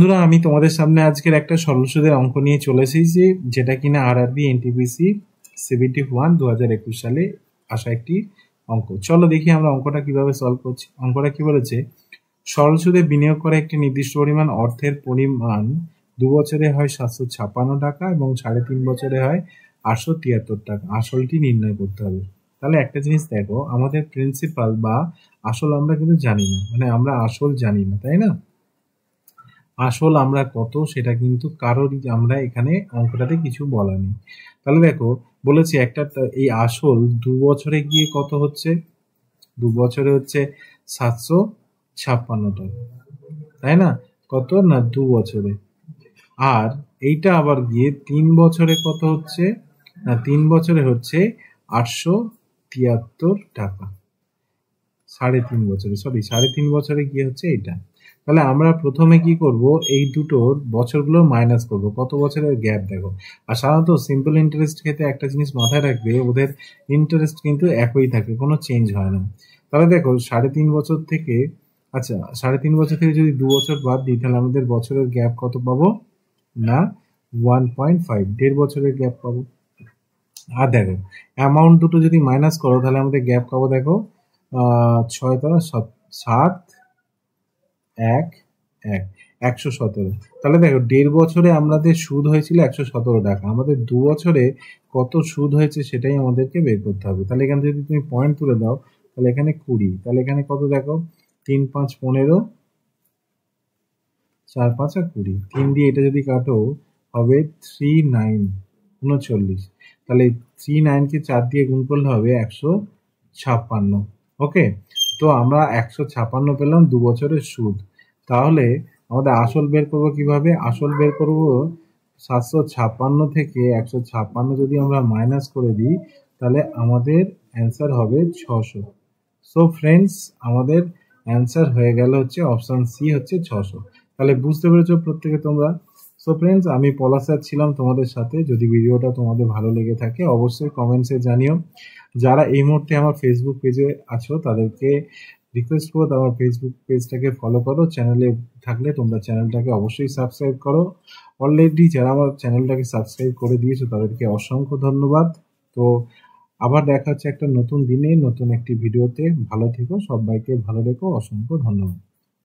বন্ধুরা, আমি তোমাদের সামনে আজকের একটা সরল সুদের অঙ্ক নিয়ে চলে এসেছি, যেটা কিনা আরআরবি এনটিপিসি সিবিটি 1 2021 সালে আসা একটি অঙ্ক। চলো দেখি আমরা অঙ্কটা কিভাবে সলভ করছি। অঙ্কটা কি বলেছে, সরল সুদে বিনিয়োগ করা একটি নির্দিষ্ট পরিমাণ অর্থের পরিমাণ 2 বছরে হয় 756 টাকা এবং 3.5 বছরে হয় 873 টাকা। আসলটি নির্ণয় করতে হবে। তাহলে একটা জিনিস দেখো, আমাদের প্রিন্সিপাল বা আসল আমরা কিন্তু জানি না, মানে আমরা আসল জানি না, তাই না? আসল আমরা কত সেটা কিন্তু কারোরই আমরা এখানে অঙ্কটাতে কিছু বলা নেই। তাহলে দেখো বলেছি একটা এই আসল 2 বছরে গিয়ে কত হচ্ছে, 2 বছরে হচ্ছে 756 টাকা, তাই না? কত না 2 বছরে। আর এইটা আবার গিয়ে 3 বছরে কত হচ্ছে না, 3 বছরে হচ্ছে 873 টাকা। 3.5 বছরে, সরি 3.5 বছরে গিয়ে হচ্ছে এইটা। তাহলে আমরা প্রথমে কি করব, এই দুটোর বছরগুলো মাইনাস করব, কত বছরের গ্যাপ দেখো। আর সাধারণত সিম্পল ইন্টারেস্ট ক্ষেত্রে একটা জিনিস মাথায় রাখবে, ওদের ইন্টারেস্ট কিন্তু একই থাকে, কোনো চেঞ্জ হয় না। তাহলে দেখো 3.5 বছর থেকে, আচ্ছা 3.5 বছর থেকে যদি 2 বছর বাদ দিই, তাহলে আমাদের বছরের গ্যাপ কত পাবো না 1.5, 1.5 বছরের গ্যাপ পাবো। আর দেখো অ্যামাউন্ট দুটো যদি মাইনাস করো, তাহলে আমাদের গ্যাপ পাবো দেখো 6 দ্বারা 7 1 1 117। তাহলে দেখো 1.5 বছরে আমাদের সুদ হয়েছিল 117 টাকা, আমাদের 2 বছরে কত সুদ হয়েছে সেটাই আমাদেরকে বের করতে হবে। তাহলে এখানে যদি তুমি পয়েন্ট তুলে দাও, তাহলে এখানে 20, তাহলে এখানে কত দেখো 3 5 15, 4 5 আর 20, 3 দিয়ে এটা যদি কাটো হবে 3 9 39। তাহলে 3 9 কে 4 দিয়ে গুণ করলে হবে 156। ওকে, তো আমরা 156 পেলাম 2 বছরের সুদ। তাহলে আমাদের আসল বের করব কিভাবে, আসল বের করব 756 থেকে 156 যদি আমরা মাইনাস করে দিই, তাহলে আমাদের অ্যান্সার হবে 600। সো ফ্রেন্ডস, আমাদের অ্যান্সার হয়ে গেল হচ্ছে অপশন সি, হচ্ছে 600। তাহলে বুঝতে পেরেছো প্রত্যেকে তোমরা? সো ফ্রেন্ডস, আমি পলাশ স্যার ছিলাম তোমাদের সাথে। যদি ভিডিওটা তোমাদের ভালো লেগে থাকে অবশ্যই কমেন্টসে জানিও। যারা এই মুহূর্তে আমার ফেসবুক পেজে আছো তাদেরকে রিকোয়েস্ট করবো আমার ফেসবুক পেজটাকে ফলো করো। চ্যানেলে থাকলে তোমরা চ্যানেলটাকে অবশ্যই সাবস্ক্রাইব করো। অলরেডি যারা আমার চ্যানেলটাকে সাবস্ক্রাইব করে দিয়েছো তাদেরকে অসংখ্য ধন্যবাদ। তো আবার দেখা হচ্ছে একটা নতুন দিনে নতুন একটি ভিডিওতে। ভালো থেকো, সবাইকে ভালো রেখো, অসংখ্য ধন্যবাদ।